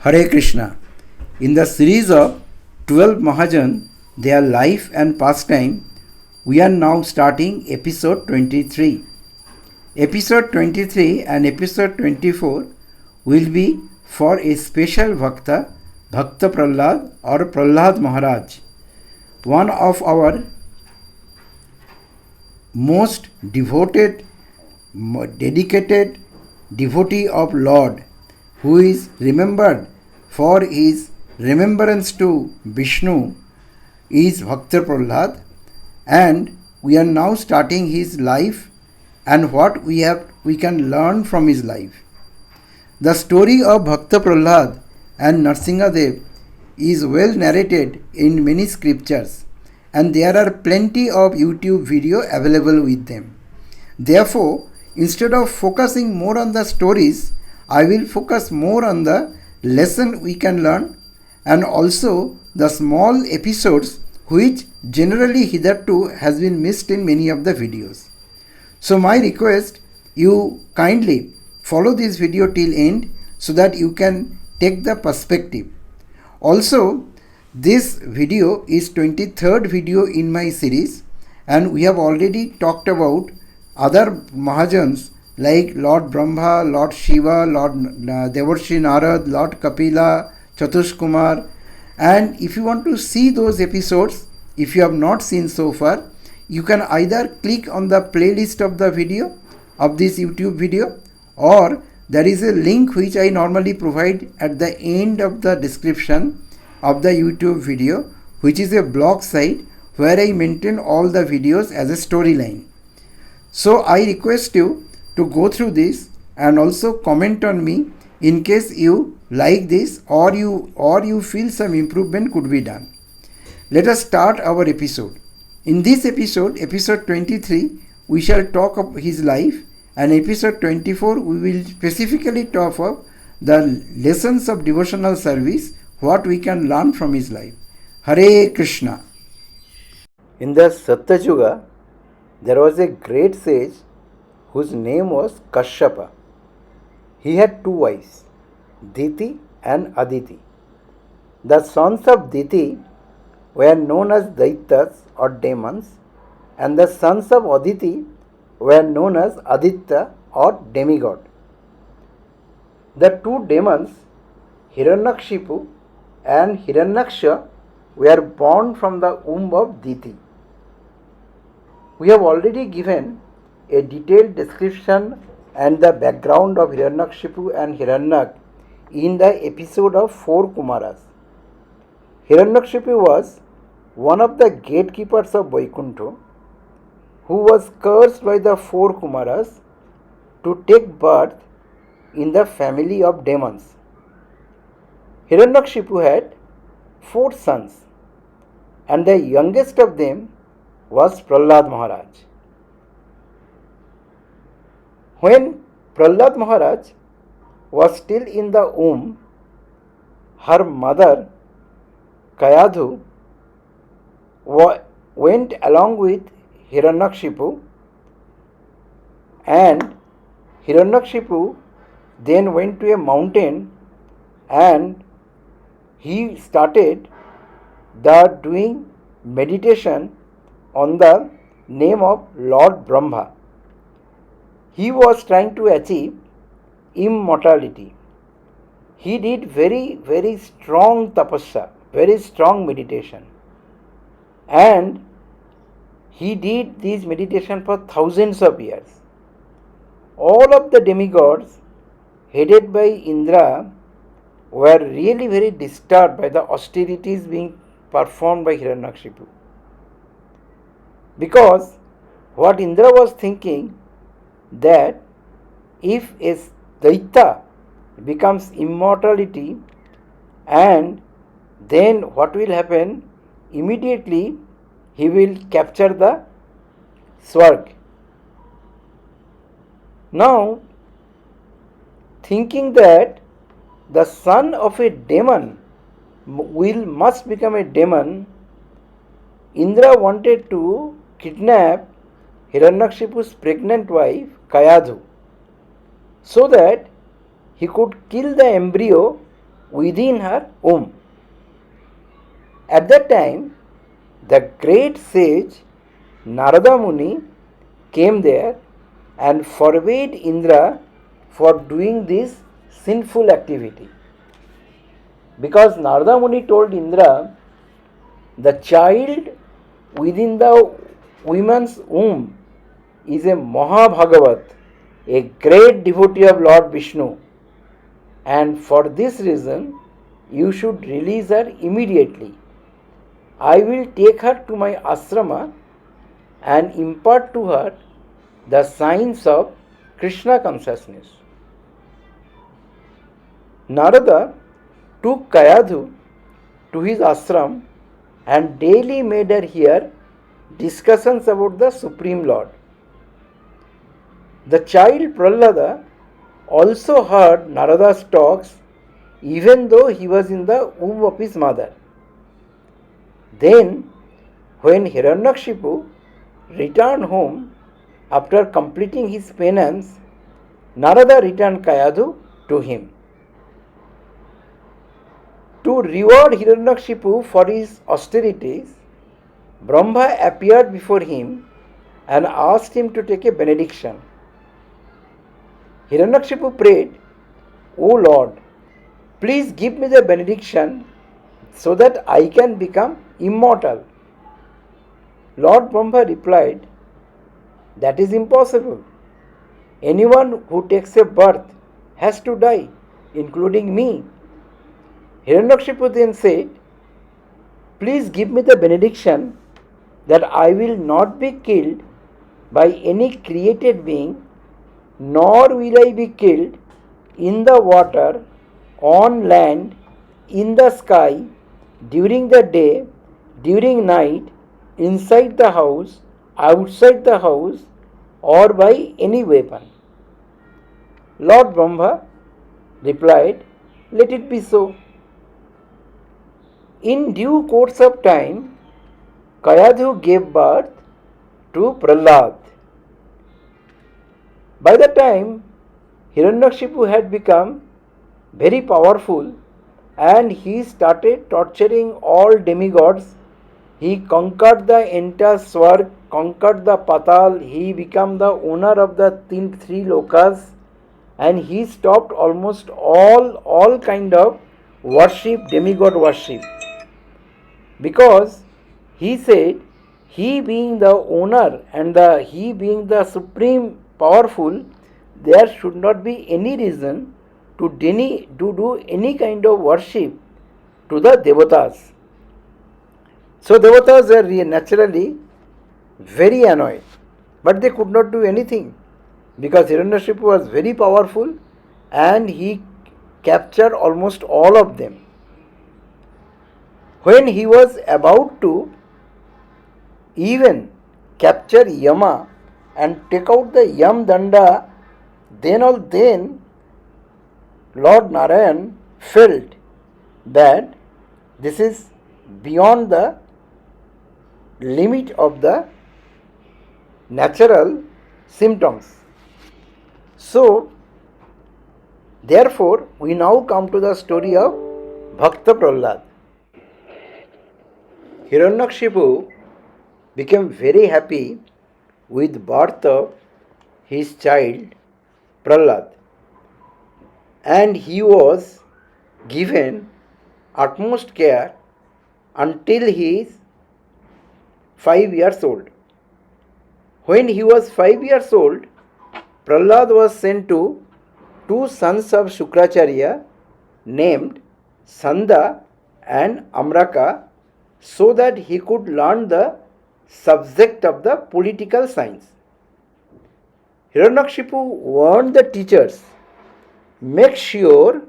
Hare Krishna. In the series of 12 Mahajan, their life and pastime, we are now starting episode 23. Episode 23 and episode 24 will be for a special Bhakta, Bhakta Prahlad or Prahlad Maharaj, one of our most devoted, dedicated devotee of Lord, who is remembered for his remembrance to Vishnu, is Bhakta Prahlad, and we are now starting his life and what we can learn from his life. The story of Bhakta Prahlad and Narsingadev is well narrated in many scriptures, and there are plenty of YouTube video available with them. Therefore, instead of focusing more on the stories, I will focus more on the lesson we can learn and also the small episodes which generally hitherto has been missed in many of the videos. So my request, you kindly follow this video till end so that you can take the perspective. Also, this video is 23rd video in my series, and we have already talked about other Mahajans like Lord Brahma, Lord Shiva, Lord Devarshi Narad, Lord Kapila, Chatush Kumar. And if you want to see those episodes, if you have not seen so far, you can either click on the playlist of the video of this YouTube video, or there is a link which I normally provide at the end of the description of the YouTube video, which is a blog site where I maintain all the videos as a storyline. So I request you to go through this and also comment on me in case you like this or you feel some improvement could be done. Let us start our episode. In this episode, episode 23, we shall talk of his life, and episode 24 we will specifically talk of the lessons of devotional service, what we can learn from his life. Hare Krishna. In the Satyayuga, there was a great sage whose name was Kashyapa. He had two wives, Diti and Aditi. The sons of Diti were known as Daityas or demons, and the sons of Aditi were known as Aditya or demigod. The two demons, Hiranyakshipu and Hiranyaksha, were born from the womb of Diti. We have already given a detailed description and the background of Hiranyakshipu and Hiranyak in the episode of 4 Kumaras. Hiranyakshipu was one of the gatekeepers of Vaikuntha, who was cursed by the 4 Kumaras to take birth in the family of demons. Hiranyakshipu had 4 sons, and the youngest of them was Prahlad Maharaj. When Prahlad Maharaj was still in the womb, her mother Kayadhu went along with Hiranyakshipu, and Hiranyakshipu then went to a mountain and he started doing meditation on the name of Lord Brahma. He was trying to achieve immortality. He did very strong tapasya, very strong meditation, and he did this meditation for thousands of years. All of the demigods headed by Indra were really very disturbed by the austerities being performed by Hiranyakshipu, because what Indra was thinking, that if a Daitya becomes immortality, and then what will happen, immediately he will capture the Swarg. Now, thinking that the son of a demon must become a demon, Indra wanted to kidnap Hiranyakshipu's pregnant wife Kayadhu, so that he could kill the embryo within her womb. At that time, the great sage Narada Muni came there and forbade Indra for doing this sinful activity. Because Narada Muni told Indra, the child within the woman's womb is a Mahabhagavat, a great devotee of Lord Vishnu, and for this reason you should release her immediately. I will take her to my asrama and impart to her the signs of Krishna consciousness. Narada took Kayadhu to his ashram and daily made her hear discussions about the Supreme Lord. The child Prahlada also heard Narada's talks even though he was in the womb of his mother. Then, when Hiranyakshipu returned home after completing his penance, Narada returned Kayadhu to him. To reward Hiranyakshipu for his austerities, Brahma appeared before him and asked him to take a benediction. Hiranyakshipu prayed, O Lord, please give me the benediction so that I can become immortal. Lord Brahma replied, that is impossible. Anyone who takes a birth has to die, including me. Hiranyakshipu then said, please give me the benediction that I will not be killed by any created being, nor will I be killed in the water, on land, in the sky, during the day, during night, inside the house, outside the house, or by any weapon. Lord Brahma replied, let it be so. In due course of time, Kayadhu gave birth to Prahlad. By the time Hiranyakshipu had become very powerful and he started torturing all demigods, he conquered the entire Swarg, conquered the Patal, he became the owner of the three lokas, and he stopped almost all kind of worship, demigod worship. Because he said, he being the owner and he being the supreme powerful, there should not be any reason to do any kind of worship to the devotees. So devotees were naturally very annoyed, but they could not do anything because Hiranyakshipu was very powerful and he captured almost all of them. When he was about to even capture Yama and take out the Yam Danda, then Lord Narayan felt that this is beyond the limit of the natural symptoms. So, therefore, we now come to the story of Bhakta Prahlad. Hiranyakshipu became very happy with birth of his child Prahlad, and he was given utmost care until he is 5 years old. When he was 5 years old, Prahlad was sent to two sons of Shukracharya named Sanda and Amraka, so that he could learn the subject of the political science. Hiranyakshipu warned the teachers, make sure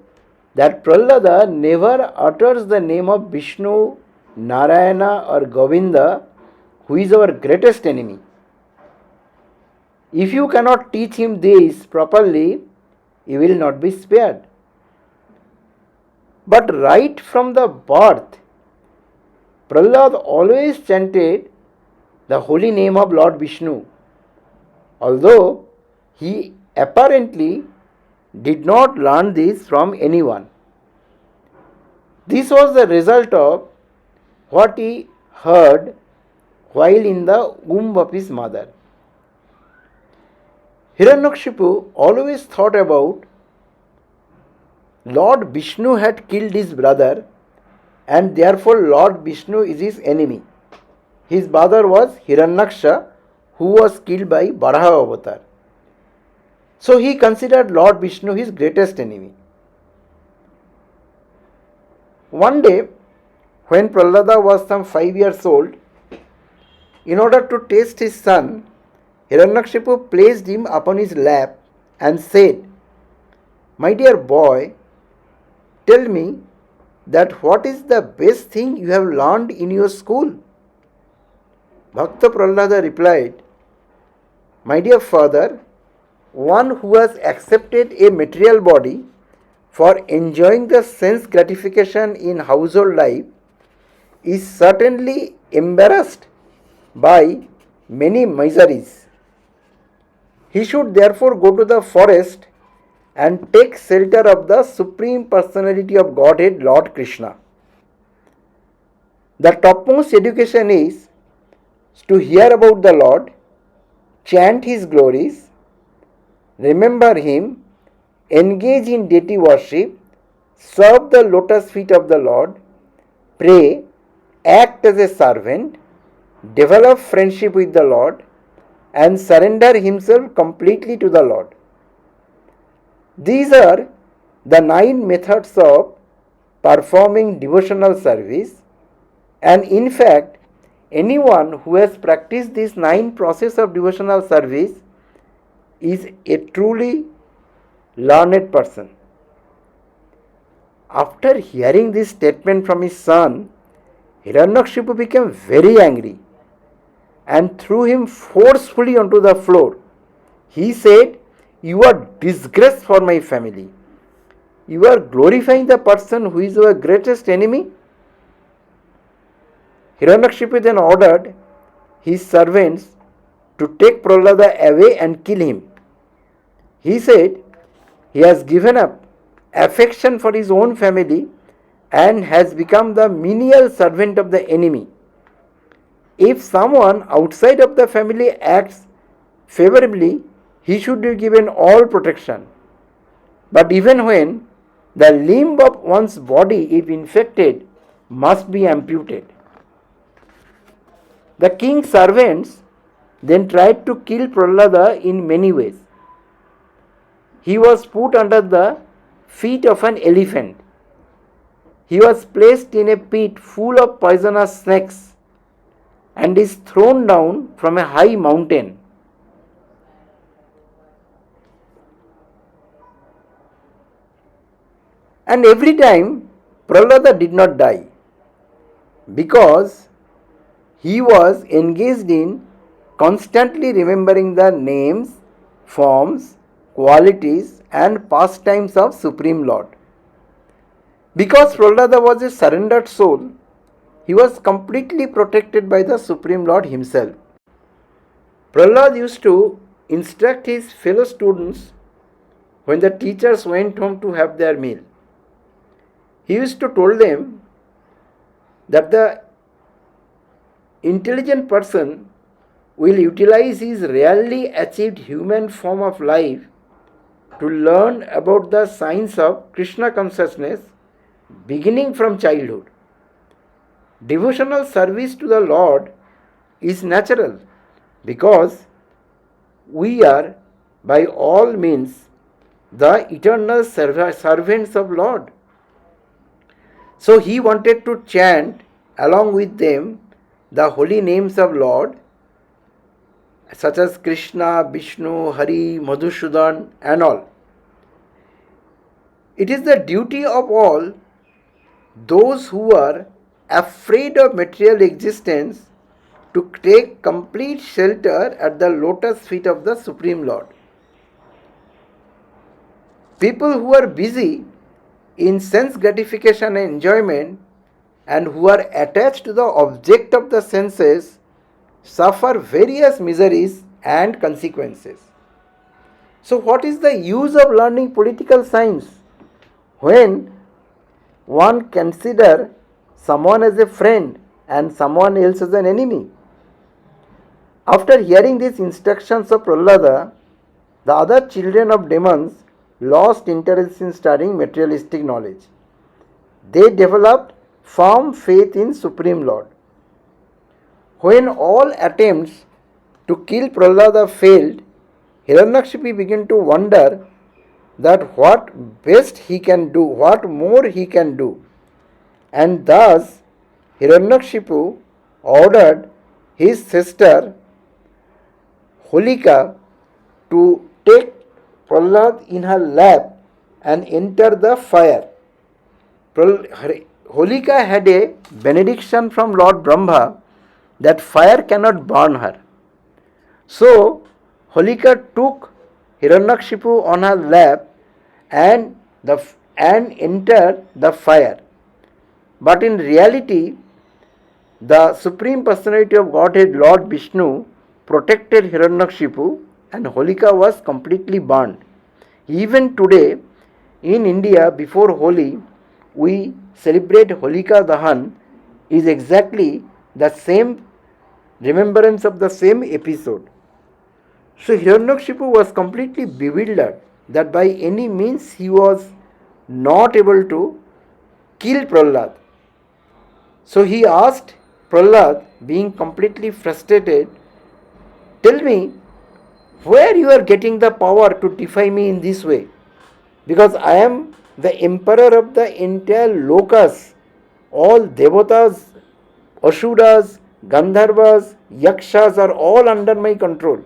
that Prahlada never utters the name of Vishnu, Narayana or Govinda, who is our greatest enemy. If you cannot teach him this properly, he will not be spared. But right from the birth, Prahlad always chanted the holy name of Lord Vishnu, although he apparently did not learn this from anyone. This was the result of what he heard while in the womb of his mother. Hiranyakshipu always thought about Lord Vishnu had killed his brother and therefore Lord Vishnu is his enemy. His brother was Hiranyaksha, who was killed by Varaha avatar. So he considered Lord Vishnu his greatest enemy. One day, when Prahlada was some 5 years old, in order to test his son, Hiranyakshipu placed him upon his lap and said, "My dear boy, tell me that what is the best thing you have learned in your school?" Bhakta Prahlada replied, "My dear father, one who has accepted a material body for enjoying the sense gratification in household life is certainly embarrassed by many miseries. He should therefore go to the forest and take shelter of the Supreme Personality of Godhead, Lord Krishna. The topmost education is to hear about the Lord, chant His glories, remember Him, engage in deity worship, serve the lotus feet of the Lord, pray, act as a servant, develop friendship with the Lord, and surrender himself completely to the Lord. These are the 9 methods of performing devotional service, and in fact, anyone who has practiced these 9 processes of devotional service is a truly learned person." After hearing this statement from his son, Hiranyakshipu became very angry and threw him forcefully onto the floor. He said, "You are disgrace for my family. You are glorifying the person who is your greatest enemy." Hiranyakshipu then ordered his servants to take Prahlada away and kill him. He said he has given up affection for his own family and has become the menial servant of the enemy. If someone outside of the family acts favorably, he should be given all protection. But even when the limb of one's body, if infected, must be amputated. The king's servants then tried to kill Prahlada in many ways. He was put under the feet of an elephant. He was placed in a pit full of poisonous snakes and is thrown down from a high mountain. And every time Prahlada did not die because he was engaged in constantly remembering the names, forms, qualities and pastimes of Supreme Lord. Because Prahlada was a surrendered soul, he was completely protected by the Supreme Lord himself. Prahlad used to instruct his fellow students when the teachers went home to have their meal. He used to tell them that the intelligent person will utilize his rarely achieved human form of life to learn about the science of Krishna consciousness beginning from childhood. Devotional service to the Lord is natural because we are by all means the eternal servants of Lord. So he wanted to chant along with them the holy names of Lord such as Krishna, Vishnu, Hari, Madhusudan and all. It is the duty of all those who are afraid of material existence to take complete shelter at the lotus feet of the Supreme Lord. People who are busy in sense gratification and enjoyment and who are attached to the object of the senses suffer various miseries and consequences. So what is the use of learning political science when one consider someone as a friend and someone else as an enemy. After hearing these instructions of Prahlada, the other children of demons lost interest in studying materialistic knowledge. They developed firm faith in Supreme Lord. When all attempts to kill Prahlada failed, Hiranyakshipu began to wonder that what best he can do, what more he can do. And thus Hiranyakshipu ordered his sister Holika to take Prahlad in her lap and enter the fire. Holika had a benediction from Lord Brahma that fire cannot burn her. So Holika took Hiranyakshipu on her lap and entered the fire. But in reality, the Supreme Personality of Godhead, Lord Vishnu, protected Hiranyakshipu and Holika was completely burned. Even today, in India, before Holi, we celebrate Holika Dahan, is exactly the same remembrance of the same episode. So Hiranyakshipu was completely bewildered that by any means he was not able to kill Prahlad. So he asked Prahlad, being completely frustrated, tell me where you are getting the power to defy me in this way, because I am the emperor of the entire lokas. All devotas, asuras, gandharvas, yakshas are all under my control.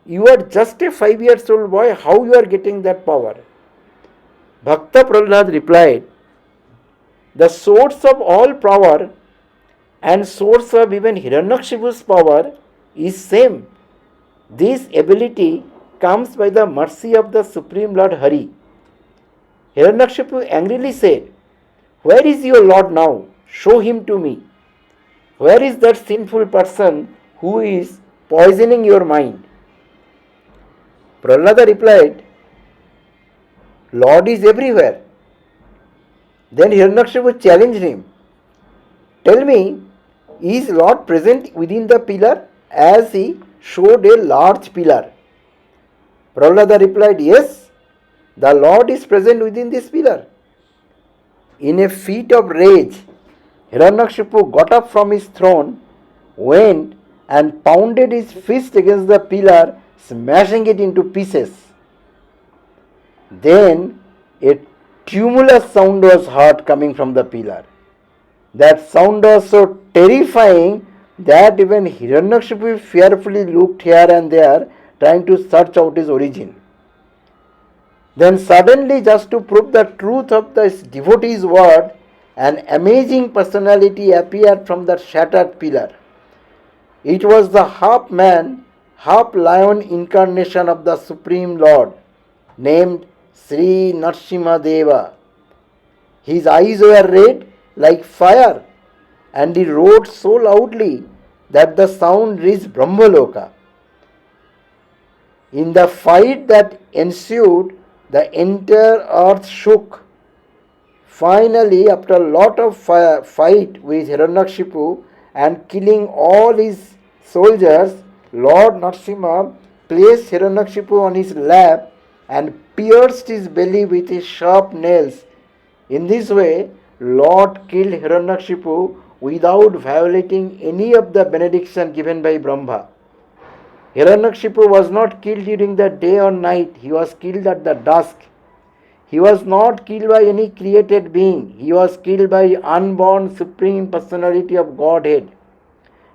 You are just a 5 years old boy, how you are getting that power? Bhakta Prahlad replied, the source of all power and source of even Hiranyakshipu's power is same. This ability comes by the mercy of the Supreme Lord Hari. Hiranyakshipu angrily said, where is your Lord now? Show him to me. Where is that sinful person who is poisoning your mind? Prahlada replied, Lord is everywhere. Then Hiranyakshipu challenged him, tell me, is Lord present within the pillar? As he showed a large pillar. Prahlada replied, yes, the Lord is present within this pillar. In a fit of rage, Hiranyakshipu got up from his throne, went and pounded his fist against the pillar, smashing it into pieces. Then a tremulous sound was heard coming from the pillar. That sound was so terrifying that even Hiranyakshipu fearfully looked here and there, trying to search out his origin. Then suddenly, just to prove the truth of this devotee's word, an amazing personality appeared from the shattered pillar. It was the half man, half lion incarnation of the Supreme Lord, named Sri Narsimha Deva. His eyes were red like fire, and he roared so loudly that the sound reached Brahmaloka. In the fight that ensued, the entire earth shook. Finally, after a lot of fight with Hiranyakshipu and killing all his soldiers, Lord Narsimha placed Hiranyakshipu on his lap and pierced his belly with his sharp nails. In this way, Lord killed Hiranyakshipu without violating any of the benediction given by Brahma. Hiranyakshipu was not killed during the day or night, he was killed at the dusk. He was not killed by any created being, he was killed by unborn Supreme Personality of Godhead.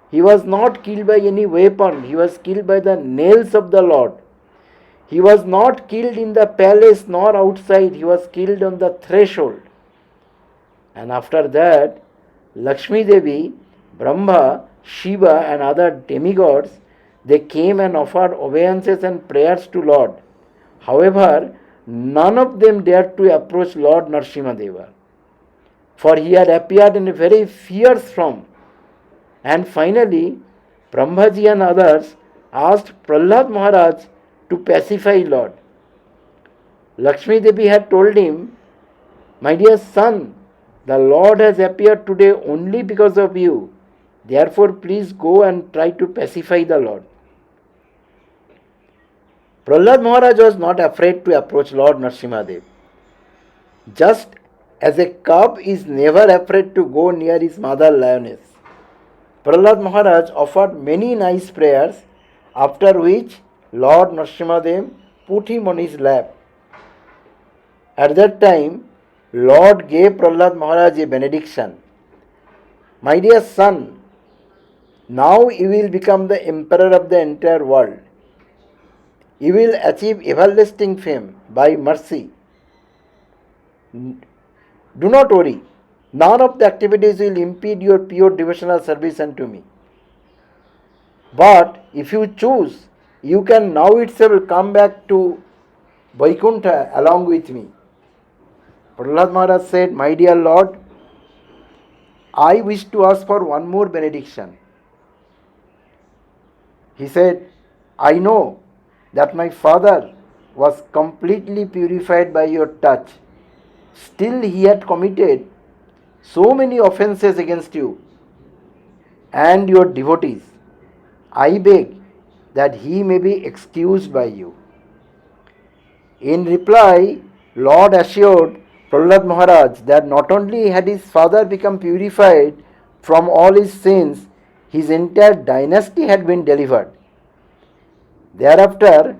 He was not killed by any weapon, he was killed by the nails of the Lord. He was not killed in the palace nor outside, he was killed on the threshold. And after that, Lakshmi Devi, Brahma, Shiva and other demigods, they came and offered obeisances and prayers to Lord. However, none of them dared to approach Lord Narsimha Deva, for he had appeared in a very fierce form. And finally, Brahmaji and others asked Prahlad Maharaj to pacify Lord. Lakshmi Devi had told him, my dear son, The Lord has appeared today only because of you. Therefore, please go and try to pacify the Lord. Prahlad Maharaj was not afraid to approach Lord Nrsimhadev. Just as a cub is never afraid to go near his mother lioness, Prahlad Maharaj offered many nice prayers, after which Lord Nrsimhadev put him on his lap. At that time, Lord gave Prahlad Maharaj a benediction. My dear son, now you will become the emperor of the entire world. You will achieve everlasting fame by mercy. Do not worry. None of the activities will impede your pure devotional service unto me. But if you choose, you can now itself come back to Vaikuntha along with me. Prahlad Maharaj said, My dear Lord, I wish to ask for one more benediction. He said, I know that my father was completely purified by your touch. Still he had committed so many offenses against you and your devotees. I beg that he may be excused by you. In reply, Lord assured Prahlad Maharaj that not only had his father become purified from all his sins, his entire dynasty had been delivered. Thereafter,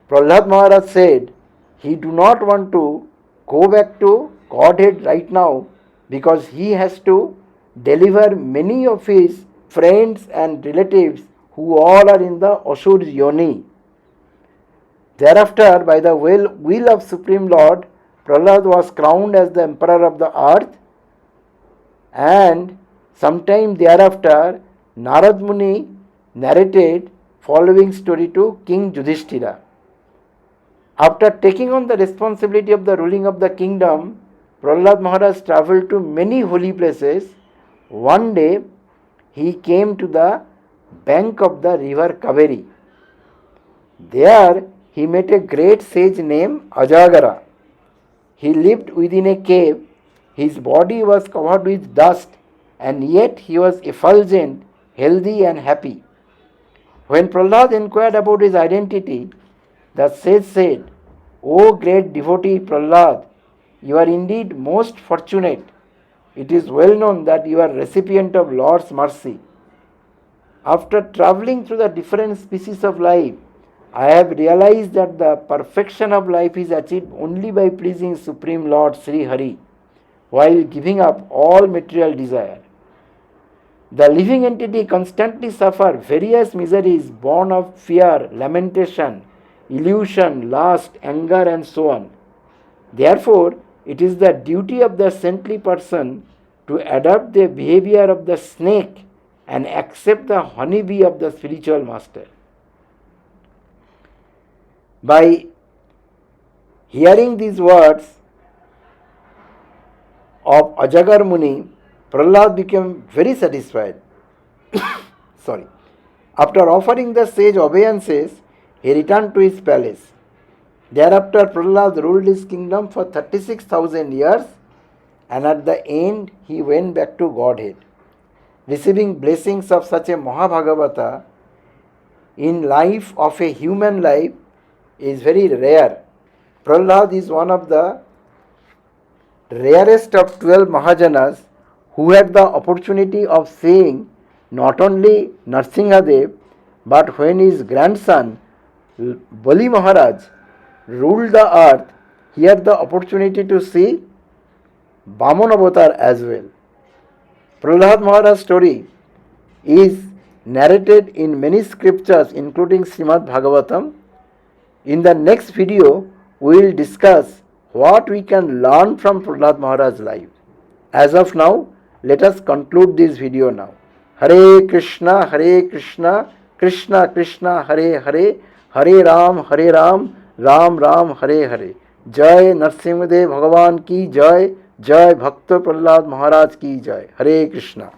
Prahlad Maharaj said he do not want to go back to Godhead right now because he has to deliver many of his friends and relatives who all are in the Asur Yoni. Thereafter, by the will of Supreme Lord, Prahlad was crowned as the emperor of the earth, and sometime thereafter Narad Muni narrated following story to King Yudhishthira. After taking on the responsibility of the ruling of the kingdom, Prahlad Maharaj travelled to many holy places. One day he came to the bank of the river Kaveri. There he met a great sage named Ajagara. He lived within a cave. His body was covered with dust, and yet he was effulgent, healthy and happy. When Prahlad inquired about his identity, the sage said, O great devotee Prahlad, you are indeed most fortunate. It is well known that you are recipient of Lord's mercy. After travelling through the different species of life, I have realized that the perfection of life is achieved only by pleasing Supreme Lord Sri Hari, while giving up all material desire. The living entity constantly suffers various miseries born of fear, lamentation, illusion, lust, anger and so on. Therefore, it is the duty of the saintly person to adopt the behavior of the snake and accept the honeybee of the spiritual master. By hearing these words of Ajagar Muni, Prahlad became very satisfied. After offering the sage obeisances, he returned to his palace. Thereafter, Prahlad ruled his kingdom for 36,000 years, and at the end he went back to Godhead. Receiving blessings of such a Mahabhagavata in life of a human life is very rare. Prahlad is one of the rarest of 12 Mahajanas who had the opportunity of seeing not only Nrsimhadev, but when his grandson Bali Maharaj ruled the earth, he had the opportunity to see Vaman Avatar as well. Prahlad Maharaj's story is narrated in many scriptures including Srimad Bhagavatam. In the next video, we will discuss what we can learn from Prahlad Maharaj's life. As of now, let us conclude this video now. Hare Krishna, Krishna Krishna, Hare Hare, Hare Ram, Ram Ram, Hare Hare. Jai Nrsimhadev Bhagavan ki Jai, Jai Bhakta Prahlad Maharaj ki Jai. Hare Krishna.